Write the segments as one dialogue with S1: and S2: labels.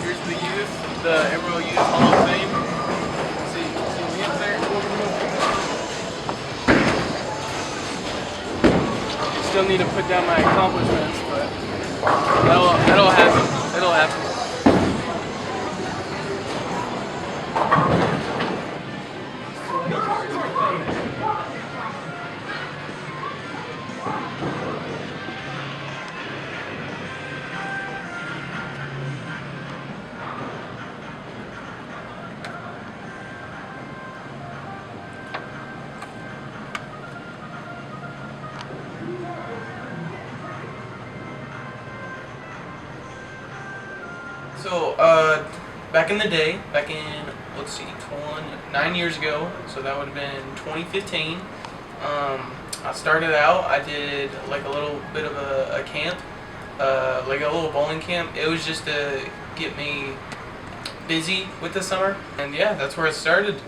S1: Here's the youth, the Emerald Youth Hall of Fame. See me up there? Still need to put down my accomplishments, but that'll happen. It'll happen. So, back in the day, let's see, 9 years ago, so that would have been 2015, I started out, I did like a little bit of a camp, like a little bowling camp. It was just to get me busy with the summer, and yeah, that's where it started.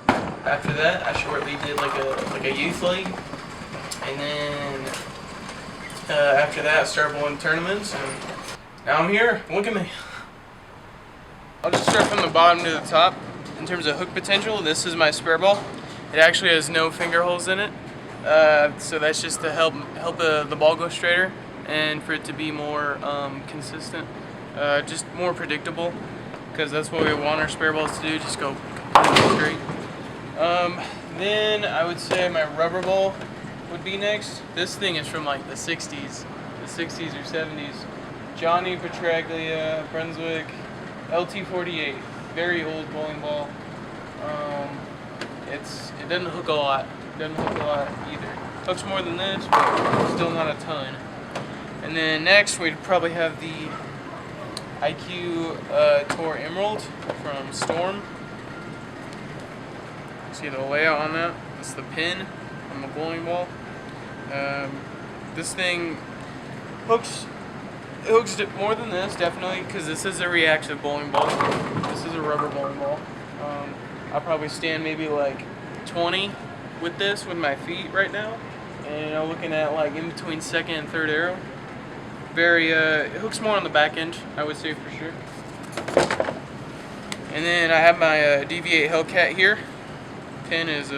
S1: After that, I shortly did like a youth league, and then after that, I started bowling tournaments, and now I'm here. Look at me. I'll just start from the bottom to the top. In terms of hook potential, this is my spare ball. It actually has no finger holes in it, so that's just to help the ball go straighter and for it to be more consistent, just more predictable, because that's what we want our spare balls to do, just go completely straight. Then I would say my rubber ball would be next. This thing is from like the 60s or 70s. Johnny Petraglia, Brunswick, LT48, very old bowling ball. It doesn't hook a lot. Either. Hooks more than this, but still not a ton. And then next we'd probably have the IQ Tour Emerald from Storm. See the layout on that? That's the pin on the bowling ball. This thing hooks more than this, definitely, because this is a reactive bowling ball. This is a rubber bowling ball. I'll probably stand maybe like 20 with this with my feet right now, and looking at like in between second and third arrow. It hooks more on the back end, I would say, for sure. And then I have my DV8 Hellcat here. Pin is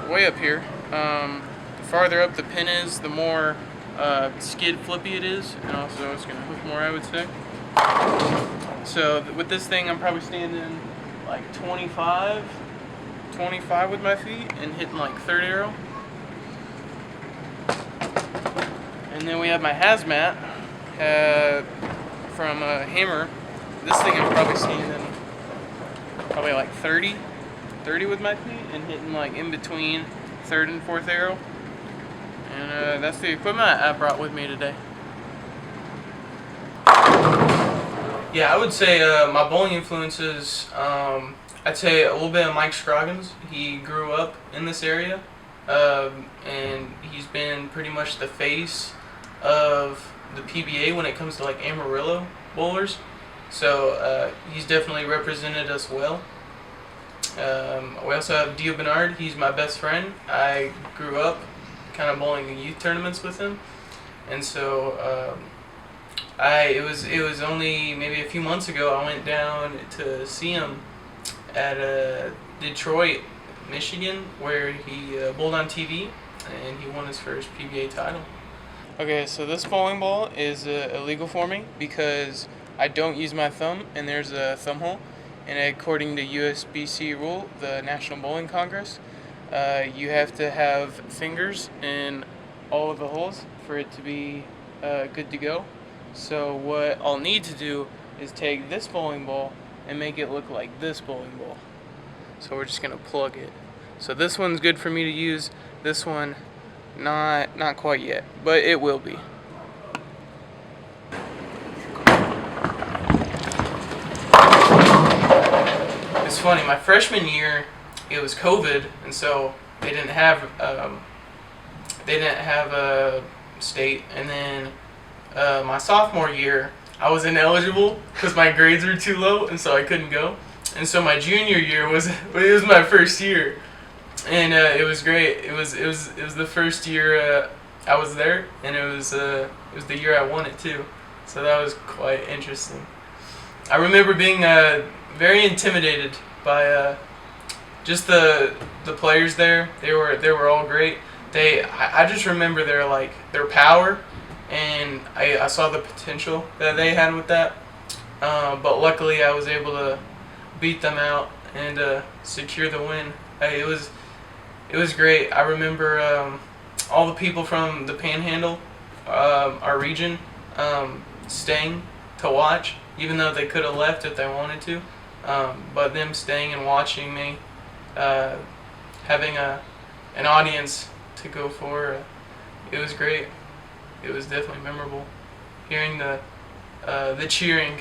S1: way up here. The farther up the pin is, the more skid flippy it is, and also it's going to hook more, I would say. So with this thing, I'm probably standing like 25 with my feet and hitting like third arrow. And then we have my hazmat from Hammer. This thing I'm probably standing probably like 30 with my feet and hitting like in between third and fourth arrow. And that's the equipment I brought with me today. Yeah, I would say my bowling influences, I'd say a little bit of Mike Scroggins. He grew up in this area, and he's been pretty much the face of the PBA when it comes to like Amarillo bowlers. So he's definitely represented us well. We also have Dio Bernard. He's my best friend. I grew up kind of bowling youth tournaments with him, and so it was only maybe a few months ago I went down to see him at Detroit, Michigan, where he bowled on TV and he won his first PBA title. Okay, so this bowling ball is illegal for me because I don't use my thumb and there's a thumb hole. And according to USBC rule, the National Bowling Congress, you have to have fingers in all of the holes for it to be good to go. So what I'll need to do is take this bowling ball and make it look like this bowling ball. So we're just gonna plug it. So this one's good for me to use. This one, not quite yet, but it will be. it's funny. My freshman year, it was COVID, and so they didn't have a state. And then my sophomore year, I was ineligible because my grades were too low, and so I couldn't go. And so my junior year was my first year, and it was great. It was the first year I was there, and it was the year I won it too. So that was quite interesting. I remember being very intimidated by just the players there. They were all great. I just remember their power, and I saw the potential that they had with that. But luckily, I was able to beat them out and secure the win. It was great. I remember all the people from the Panhandle, our region, staying to watch, even though they could have left if they wanted to. But them staying and watching me, having an audience to go for, it was great. It was definitely memorable. Hearing the cheering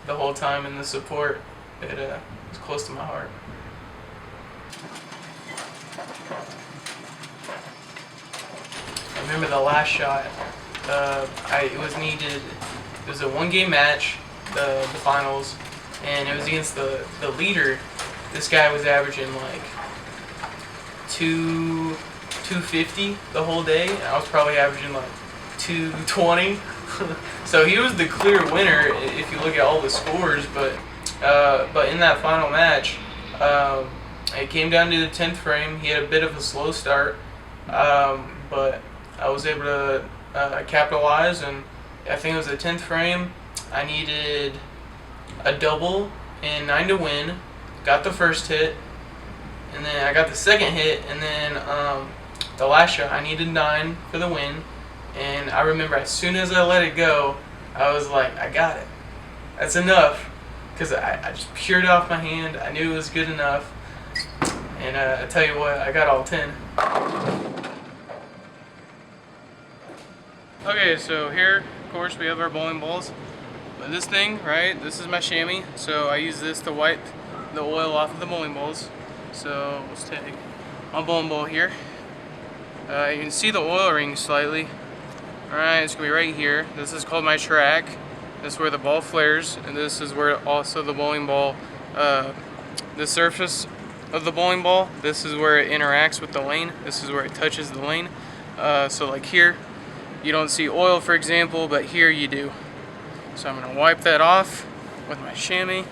S1: the whole time and the support, it was close to my heart. I remember the last shot. It was needed. It was a one-game match, the finals, and it was against the leader. This guy was averaging like 250 the whole day, and I was probably averaging like 220. So he was the clear winner if you look at all the scores. But in that final match, it came down to the 10th frame. He had a bit of a slow start, but I was able to capitalize, and I think it was the 10th frame. I needed a double and 9 to win. Got the first hit, and then I got the second hit, and then the last shot I needed 9 for the win. And I remember as soon as I let it go, I was like, I got it. That's enough, because I just peered off my hand. I knew it was good enough, and I tell you what, I got all 10. Okay, so here, of course, we have our bowling balls. But this thing, right, this is my chamois, so I use this to wipe the oil off of the bowling balls. So let's take my bowling ball here. You can see the oil ring slightly. Alright, it's going to be right here. This is called my track. This is where the ball flares, and this is where also the bowling ball, the surface of the bowling ball, this is where it interacts with the lane. This is where it touches the lane. So like here, you don't see oil, for example, but here you do. So I'm going to wipe that off with my chamois.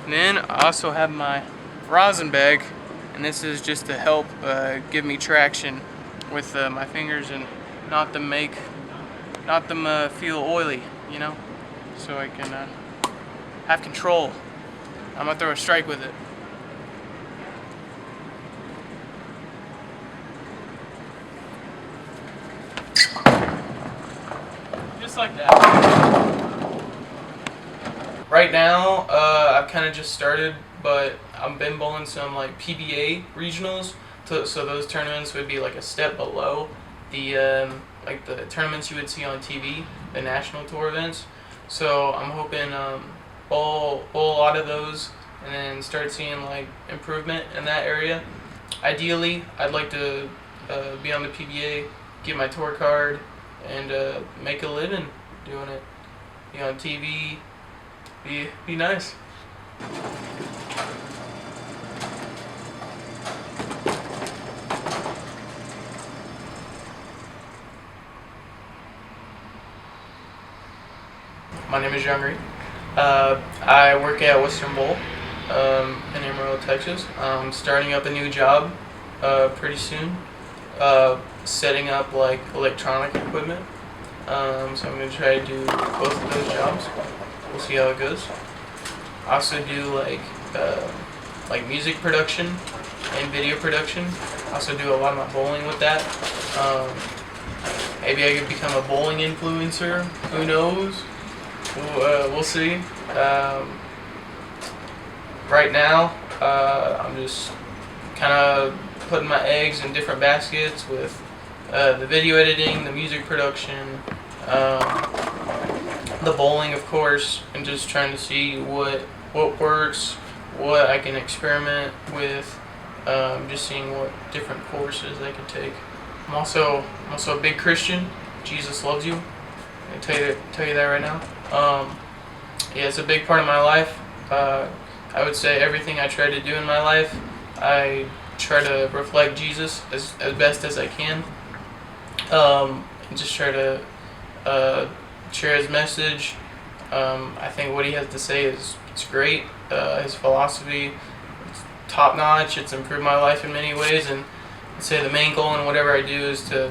S1: And then I also have my rosin bag, and this is just to help give me traction with my fingers and not them feel oily, you know, so I can have control. I'm gonna throw a strike with it. Just like that. Right now, I've kind of just started, but I've been bowling some like PBA regionals. So those tournaments would be like a step below the like the tournaments you would see on TV, the national tour events. So I'm hoping bowl a lot of those, and then start seeing like improvement in that area. Ideally, I'd like to be on the PBA, get my tour card, and make a living doing it. You know, on TV, be nice. My name is Young Reed. I work at Western Bowl in Amarillo, Texas. I'm starting up a new job pretty soon, setting up like electronic equipment. So I'm going to try to do both of those jobs. We'll see how it goes. I also do like music production and video production. I also do a lot of my bowling with that. Maybe I could become a bowling influencer. Who knows? We'll see. Right now, I'm just kind of putting my eggs in different baskets with the video editing, the music production, the bowling, of course, and just trying to see what what works, what I can experiment with, just seeing what different courses I could take. I'm also a big Christian. Jesus loves you. I tell you that right now. Yeah, it's a big part of my life. I would say everything I try to do in my life, I try to reflect Jesus as best as I can. And just try to share his message. I think what he has to say is great. His philosophy is top notch. It's improved my life in many ways, and I'd say the main goal in whatever I do is to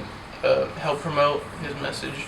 S1: help promote his message.